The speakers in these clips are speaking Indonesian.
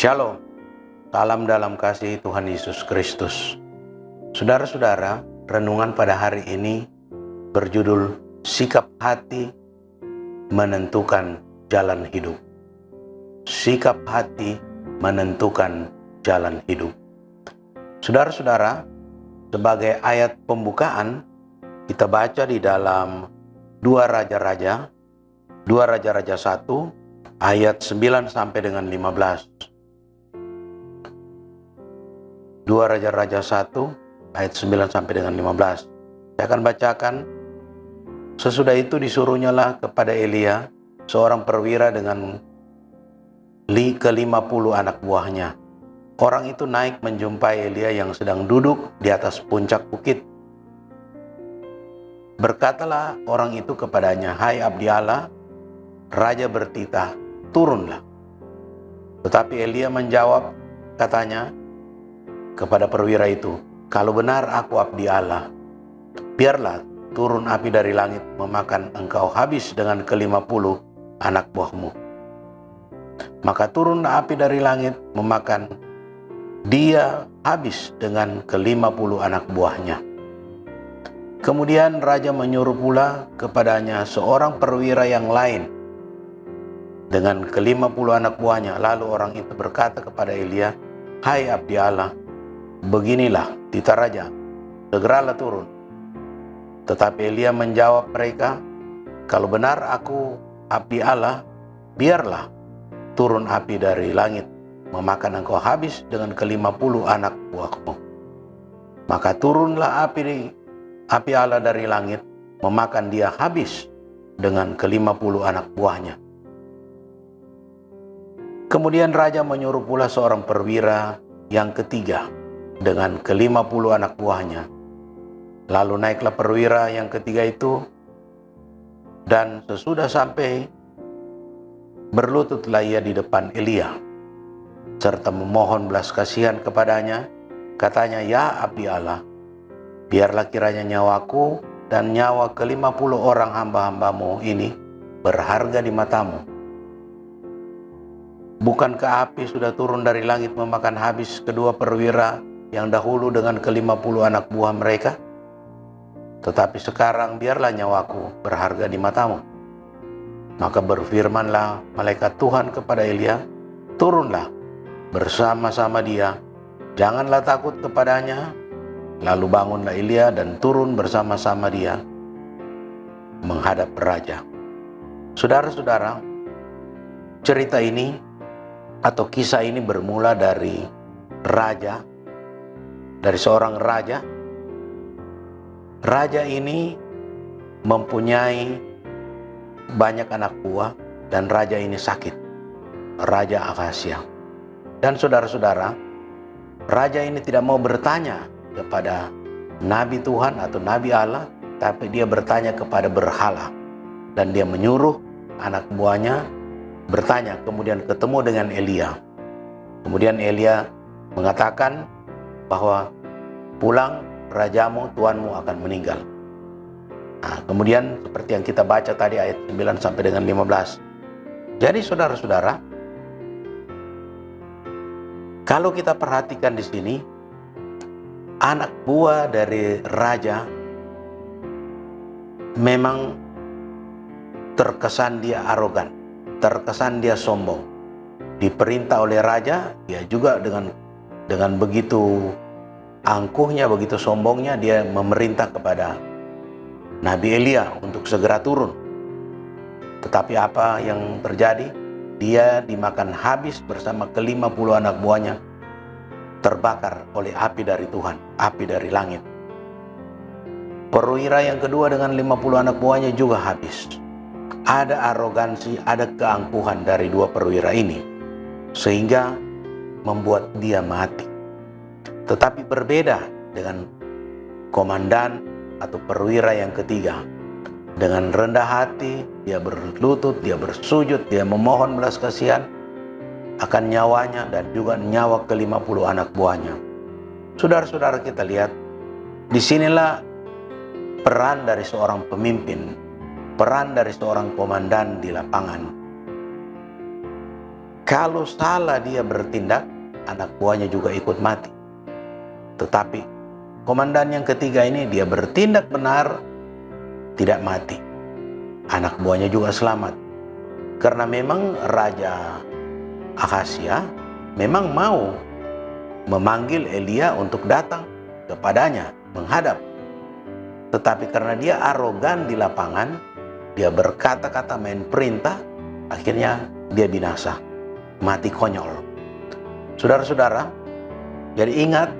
Shalom, salam dalam kasih Tuhan Yesus Kristus. Saudara-saudara, renungan pada hari ini berjudul Sikap Hati Menentukan Jalan Hidup. Sikap hati menentukan jalan hidup. Saudara-saudara, sebagai ayat pembukaan, kita baca di dalam 2 Raja-Raja 1 ayat 9 sampai dengan 15. 2 Raja-Raja 1 ayat 9 sampai dengan 15. Saya akan bacakan. Sesudah itu disuruhnyalah kepada Elia seorang perwira dengan ke-50 anak buahnya. Orang itu naik menjumpai Elia yang sedang duduk di atas puncak bukit. Berkatalah orang itu kepadanya, "Hai abdi Allah, raja bertitah, turunlah." Tetapi Elia menjawab, katanya kepada perwira itu, "Kalau benar aku abdi Allah, biarlah turun api dari langit memakan engkau habis dengan ke-50 anak buahmu." Maka turunlah api dari langit memakan dia habis dengan ke-50 anak buahnya. Kemudian raja menyuruh pula kepadanya seorang perwira yang lain dengan ke-50 anak buahnya. Lalu orang itu berkata kepada Elia, "Hai abdi Allah, beginilah titah raja, segeralah turun." Tetapi Elia menjawab mereka, "Kalau benar aku abdi Allah, biarlah turun api dari langit memakan engkau habis dengan ke-50 anak buahmu." Maka turunlah api Allah dari langit memakan dia habis dengan ke-50 anak buahnya. Kemudian raja menyuruh pula seorang perwira yang ketiga dengan ke-50 anak buahnya. Lalu naiklah perwira yang ketiga itu, dan sesudah sampai berlututlah ia di depan Elia, serta memohon belas kasihan kepadanya. Katanya, "Ya abdi Allah, biarlah kiranya nyawaku dan nyawa ke-50 orang hamba-hambamu ini berharga di matamu. Bukankah api sudah turun dari langit memakan habis kedua perwira yang dahulu dengan ke-50 anak buah mereka? Tetapi sekarang biarlah nyawaku berharga di matamu." Maka berfirmanlah malaikat Tuhan kepada Elia, "Turunlah bersama-sama dia, janganlah takut kepadanya." Lalu bangunlah Elia dan turun bersama-sama dia menghadap raja. Saudara-saudara, cerita ini atau kisah ini bermula dari seorang raja. Raja ini mempunyai banyak anak buah dan raja ini sakit, Raja Ahazia. Dan saudara-saudara, raja ini tidak mau bertanya kepada nabi Tuhan atau nabi Allah, tapi dia bertanya kepada berhala. Dan dia menyuruh anak buahnya bertanya, kemudian ketemu dengan Elia. Kemudian Elia mengatakan bahwa pulang, rajamu, tuanmu akan meninggal. Nah, kemudian seperti yang kita baca tadi ayat 9 sampai dengan 15. Jadi saudara-saudara, kalau kita perhatikan di sini, anak buah dari raja memang terkesan dia arogan, terkesan dia sombong. Diperintah oleh raja, dia juga dengan begitu angkuhnya, begitu sombongnya, dia memerintah kepada Nabi Elia untuk segera turun. Tetapi apa yang terjadi? Dia dimakan habis bersama ke-50 anak buahnya, terbakar oleh api dari Tuhan, api dari langit. Perwira yang kedua dengan 50 anak buahnya juga habis. Ada arogansi, ada keangkuhan dari dua perwira ini, sehingga membuat dia mati. Tetapi berbeda dengan komandan atau perwira yang ketiga. Dengan rendah hati, dia berlutut, dia bersujud, dia memohon belas kasihan akan nyawanya dan juga nyawa ke-50 anak buahnya. Saudara-saudara, kita lihat, disinilah peran dari seorang pemimpin, peran dari seorang komandan di lapangan. Kalau salah dia bertindak, anak buahnya juga ikut mati. Tetapi komandan yang ketiga ini dia bertindak benar, tidak mati. Anak buahnya juga selamat. Karena memang Raja Ahazia memang mau memanggil Elia untuk datang kepadanya, menghadap. Tetapi karena dia arogan di lapangan, dia berkata-kata main perintah, akhirnya dia binasa, mati konyol. Saudara-saudara, jadi ingat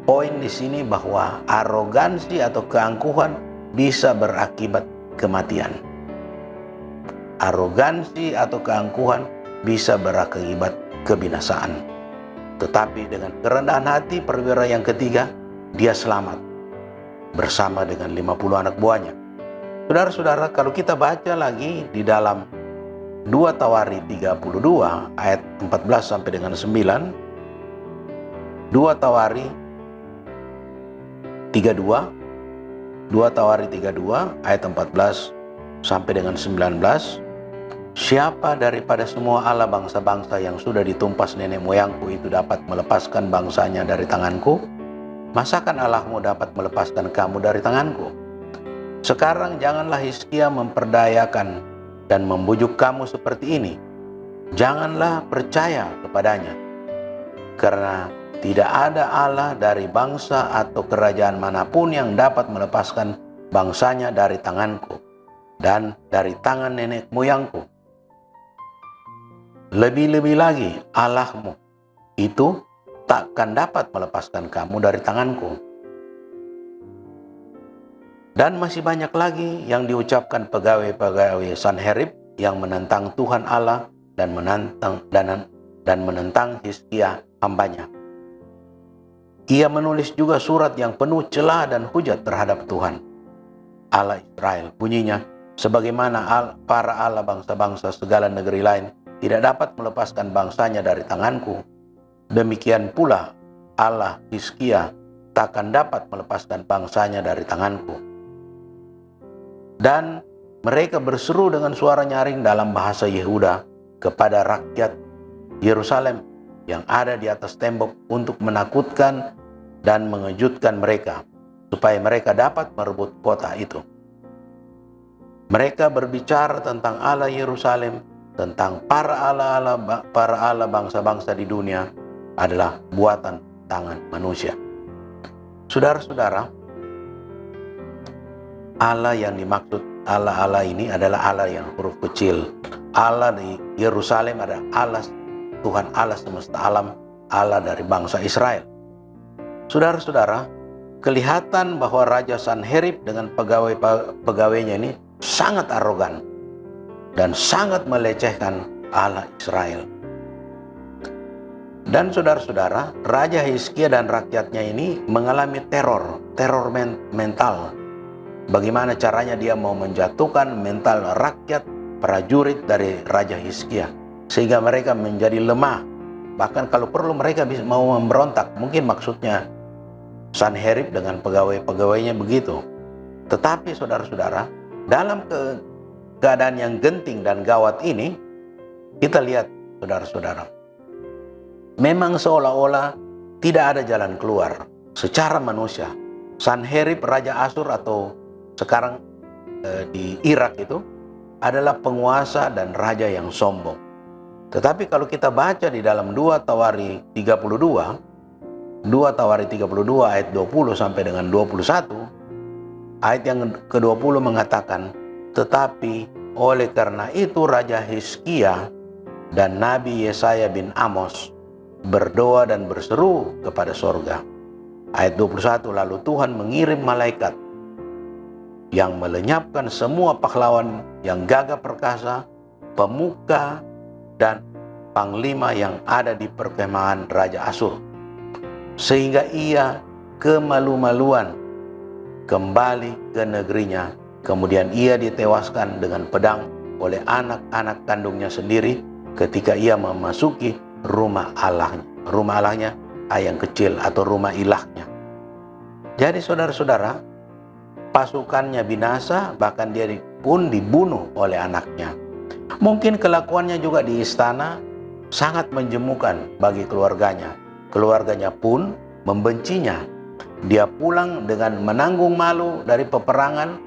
poin di sini bahwa arogansi atau keangkuhan bisa berakibat kematian. Arogansi atau keangkuhan bisa berakibat kebinasaan. Tetapi dengan kerendahan hati perwira yang ketiga, dia selamat bersama dengan 50 anak buahnya. Saudara-saudara, kalau kita baca lagi di dalam 2 Tawari 32 ayat 14 sampai dengan 9, 2 Tawari 32 ayat 14 sampai dengan 19, siapa daripada semua Allah bangsa-bangsa yang sudah ditumpas nenek moyangku itu dapat melepaskan bangsanya dari tanganku? Masakan Allahmu dapat melepaskan kamu dari tanganku? Sekarang janganlah Hizkia memperdayakan dan membujuk kamu seperti ini. Janganlah percaya kepadanya. Karena tidak ada Allah dari bangsa atau kerajaan manapun yang dapat melepaskan bangsanya dari tanganku dan dari tangan nenek moyangku. Lebih-lebih lagi Allahmu itu takkan dapat melepaskan kamu dari tanganku. Dan masih banyak lagi yang diucapkan pegawai-pegawai Sanherib yang menentang Tuhan Allah dan menentang Hizkia hambanya. Ia menulis juga surat yang penuh celah dan hujat terhadap Tuhan Allah Israel. Bunyinya, sebagaimana para Allah bangsa-bangsa segala negeri lain tidak dapat melepaskan bangsanya dari tanganku, demikian pula Allah Hizkia takkan dapat melepaskan bangsanya dari tanganku. Dan mereka berseru dengan suara nyaring dalam bahasa Yehuda kepada rakyat Yerusalem yang ada di atas tembok untuk menakutkan dan mengejutkan mereka, supaya mereka dapat merebut kota itu. Mereka berbicara tentang Allah Yerusalem, tentang para Allah bangsa-bangsa di dunia adalah buatan tangan manusia. Saudara-saudara, Allah yang dimaksud Allah ini adalah Allah yang huruf kecil. Allah di Yerusalem adalah Allah, Tuhan Allah semesta alam, Allah dari bangsa Israel. Saudara-saudara, kelihatan bahwa Raja Sanherib dengan pegawai-pegawainya ini sangat arogan dan sangat melecehkan Allah Israel. Dan saudara-saudara, Raja Hizkia dan rakyatnya ini mengalami teror mental. Bagaimana caranya dia mau menjatuhkan mental rakyat prajurit dari Raja Hizkia sehingga mereka menjadi lemah. Bahkan kalau perlu mereka mau memberontak. Mungkin maksudnya Sanherib dengan pegawai-pegawainya begitu. Tetapi saudara-saudara, dalam keadaan yang genting dan gawat ini, kita lihat saudara-saudara, memang seolah-olah tidak ada jalan keluar secara manusia. Sanherib Raja Asyur atau sekarang di Irak itu adalah penguasa dan raja yang sombong. Tetapi kalau kita baca di dalam 2 Tawari 32 ayat 20 sampai dengan 21, ayat yang ke-20 mengatakan, tetapi oleh karena itu Raja Hizkia dan Nabi Yesaya bin Amos berdoa dan berseru kepada sorga. Ayat 21, lalu Tuhan mengirim malaikat yang melenyapkan semua pahlawan yang gagah perkasa, pemuka, dan panglima yang ada di perkemahan Raja Asyur, sehingga ia kemalu-maluan kembali ke negerinya. Kemudian ia ditewaskan dengan pedang oleh anak-anak kandungnya sendiri ketika ia memasuki rumah Allahnya. Rumah Allahnya yang kecil atau rumah ilahnya. Jadi saudara-saudara, pasukannya binasa, bahkan dia pun dibunuh oleh anaknya. Mungkin kelakuannya juga di istana sangat menjemukan bagi keluarganya. Keluarganya pun membencinya. Dia pulang dengan menanggung malu dari peperangan.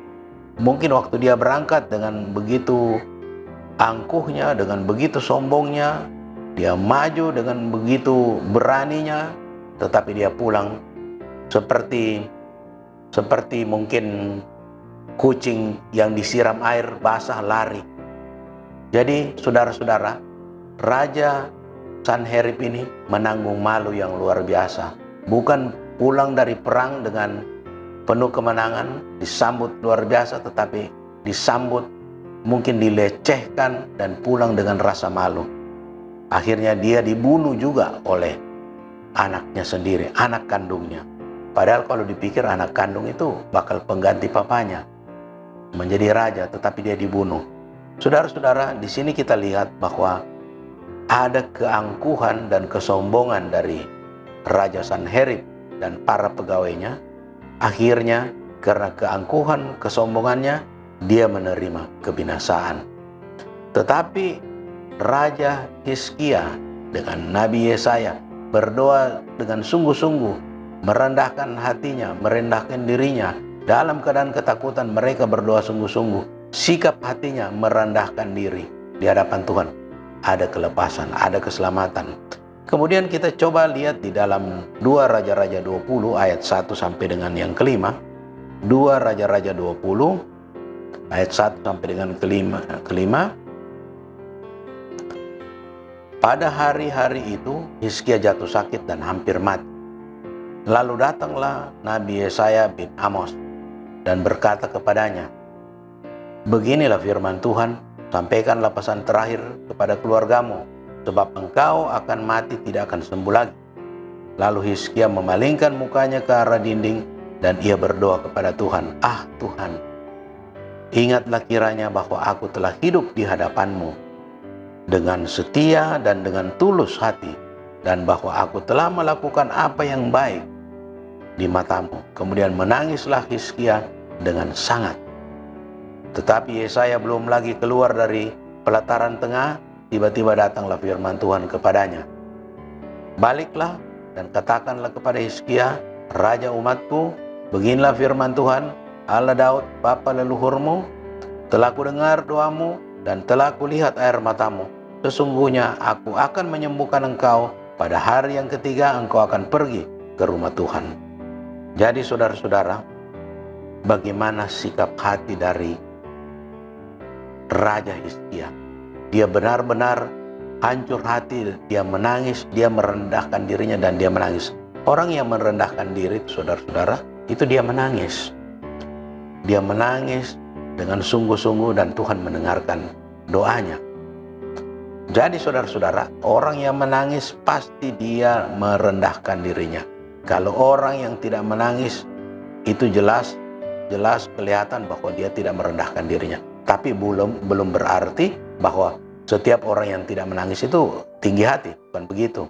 Mungkin waktu dia berangkat dengan begitu angkuhnya, dengan begitu sombongnya, dia maju dengan begitu beraninya, tetapi dia pulang seperti mungkin kucing yang disiram air basah lari. Jadi saudara-saudara, Raja Sanherib ini menanggung malu yang luar biasa. Bukan pulang dari perang dengan penuh kemenangan, disambut luar biasa, tetapi disambut mungkin dilecehkan dan pulang dengan rasa malu. Akhirnya dia dibunuh juga oleh anaknya sendiri, anak kandungnya. Padahal kalau dipikir anak kandung itu bakal pengganti papanya menjadi raja, tetapi dia dibunuh. Saudara-saudara, di sini kita lihat bahwa ada keangkuhan dan kesombongan dari Raja Sanherib dan para pegawainya. Akhirnya karena keangkuhan, kesombongannya, dia menerima kebinasaan. Tetapi Raja Hizkia dengan Nabi Yesaya berdoa dengan sungguh-sungguh, merendahkan hatinya, merendahkan dirinya. Dalam keadaan ketakutan mereka berdoa sungguh-sungguh. Sikap hatinya merendahkan diri di hadapan Tuhan. Ada kelepasan, ada keselamatan. Kemudian kita coba lihat di dalam 2 Raja-Raja 20 ayat 1 sampai dengan yang kelima. 2 Raja-Raja 20 ayat 1 sampai dengan kelima. Pada hari-hari itu Hizkia jatuh sakit dan hampir mati. Lalu datanglah Nabi Yesaya bin Amos dan berkata kepadanya, "Beginilah firman Tuhan, sampaikanlah pesan terakhir kepada keluargamu, sebab engkau akan mati, tidak akan sembuh lagi." Lalu Hizkia memalingkan mukanya ke arah dinding dan ia berdoa kepada Tuhan, "Ah Tuhan, ingatlah kiranya bahwa aku telah hidup di hadapanmu dengan setia dan dengan tulus hati, dan bahwa aku telah melakukan apa yang baik di matamu." Kemudian menangislah Hizkia dengan sangat. Tetapi Yesaya belum lagi keluar dari pelataran tengah, tiba-tiba datanglah firman Tuhan kepadanya, "Baliklah dan katakanlah kepada Hizkia, raja umatku, beginilah firman Tuhan, Allah Daud, bapa leluhurmu, telah kudengar doamu dan telah kulihat air matamu. Sesungguhnya aku akan menyembuhkan engkau. Pada hari yang ketiga engkau akan pergi ke rumah Tuhan." Jadi saudara-saudara, bagaimana sikap hati dari Raja Hizkia? Dia benar-benar hancur hati, dia menangis, dia merendahkan dirinya dan dia menangis. Orang yang merendahkan diri, saudara-saudara, itu dia menangis. Dia menangis dengan sungguh-sungguh dan Tuhan mendengarkan doanya. Jadi saudara-saudara, orang yang menangis pasti dia merendahkan dirinya. Kalau orang yang tidak menangis, itu jelas kelihatan bahwa dia tidak merendahkan dirinya. Tapi belum berarti bahwa setiap orang yang tidak menangis itu tinggi hati, bukan begitu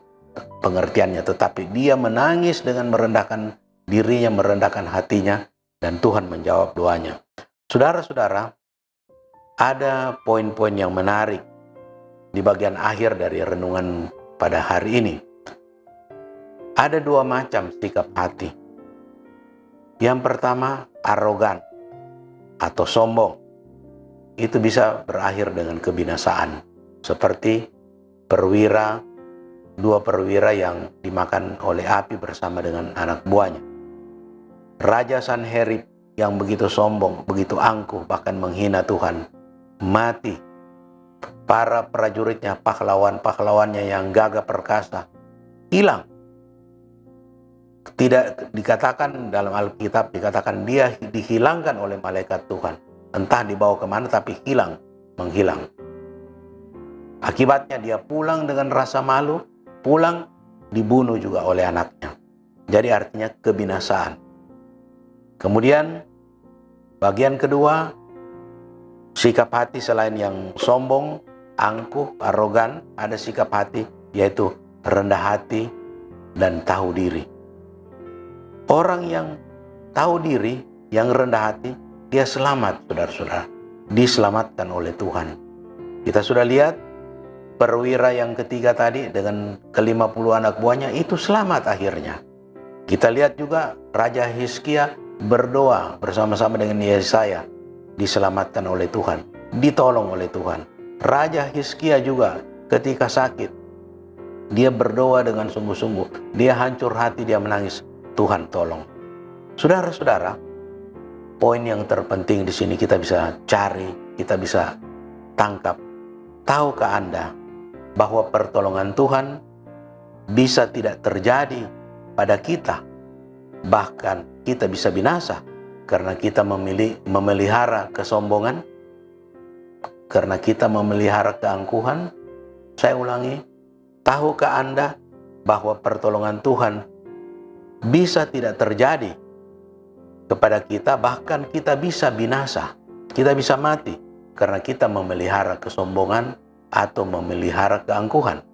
pengertiannya. Tetapi dia menangis dengan merendahkan dirinya, merendahkan hatinya, dan Tuhan menjawab doanya. Saudara-saudara, ada poin-poin yang menarik di bagian akhir dari renungan pada hari ini. Ada 2 macam sikap hati. Yang pertama, arogan atau sombong. Itu bisa berakhir dengan kebinasaan. Seperti 2 perwira yang dimakan oleh api bersama dengan anak buahnya. Raja Sanherib yang begitu sombong, begitu angkuh, bahkan menghina Tuhan, mati. Para prajuritnya, pahlawan-pahlawannya yang gagah perkasa, hilang. Tidak dikatakan dalam Alkitab, dikatakan dia dihilangkan oleh malaikat Tuhan. Entah dibawa kemana, tapi menghilang. Akibatnya dia pulang dengan rasa malu, pulang dibunuh juga oleh anaknya. Jadi artinya kebinasaan. Kemudian bagian kedua, sikap hati selain yang sombong, angkuh, arogan, ada sikap hati yaitu rendah hati dan tahu diri. Orang yang tahu diri, yang rendah hati, dia selamat, saudara-saudara. Diselamatkan oleh Tuhan. Kita sudah lihat perwira yang ketiga tadi dengan ke-50 anak buahnya itu selamat akhirnya. Kita lihat juga Raja Hizkia berdoa bersama-sama dengan Yesaya, diselamatkan oleh Tuhan, ditolong oleh Tuhan. Raja Hizkia juga ketika sakit, dia berdoa dengan sungguh-sungguh, dia hancur hati, dia menangis, Tuhan tolong. Saudara-saudara, poin yang terpenting di sini kita bisa cari, kita bisa tangkap. Tahukah Anda bahwa pertolongan Tuhan bisa tidak terjadi pada kita, bahkan kita bisa binasa karena kita memelihara kesombongan, karena kita memelihara keangkuhan? Saya ulangi, tahukah Anda bahwa pertolongan Tuhan bisa tidak terjadi kepada kita, bahkan kita bisa binasa, kita bisa mati karena kita memelihara kesombongan atau memelihara keangkuhan?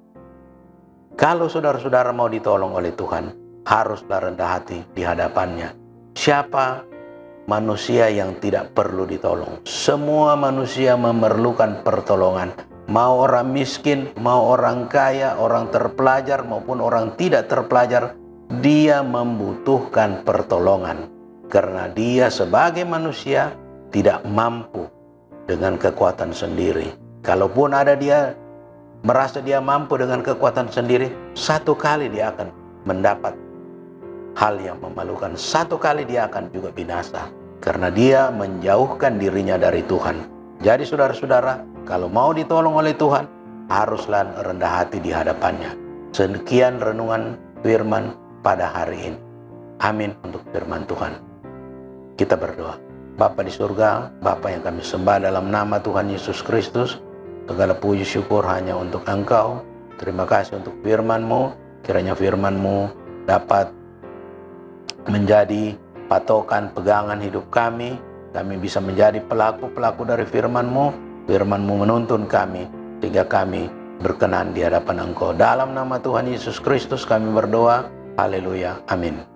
Kalau saudara-saudara mau ditolong oleh Tuhan, haruslah rendah hati di hadapannya. Siapa manusia yang tidak perlu ditolong? Semua manusia memerlukan pertolongan. Mau orang miskin, mau orang kaya, orang terpelajar maupun orang tidak terpelajar, dia membutuhkan pertolongan. Karena dia sebagai manusia tidak mampu dengan kekuatan sendiri. Kalaupun ada dia merasa dia mampu dengan kekuatan sendiri, satu kali dia akan mendapat hal yang memalukan. Satu kali dia akan juga binasa. Karena dia menjauhkan dirinya dari Tuhan. Jadi saudara-saudara, kalau mau ditolong oleh Tuhan, haruslah rendah hati di hadapannya. Sekian renungan firman pada hari ini. Amin untuk firman Tuhan. Kita berdoa. Bapa di surga, Bapa yang kami sembah dalam nama Tuhan Yesus Kristus, segala puji syukur hanya untuk Engkau. Terima kasih untuk firman-Mu. Kiranya firman-Mu dapat menjadi patokan pegangan hidup kami. Kami bisa menjadi pelaku-pelaku dari firman-Mu. Firman-Mu menuntun kami sehingga kami berkenan di hadapan Engkau. Dalam nama Tuhan Yesus Kristus kami berdoa. Haleluya. Amin.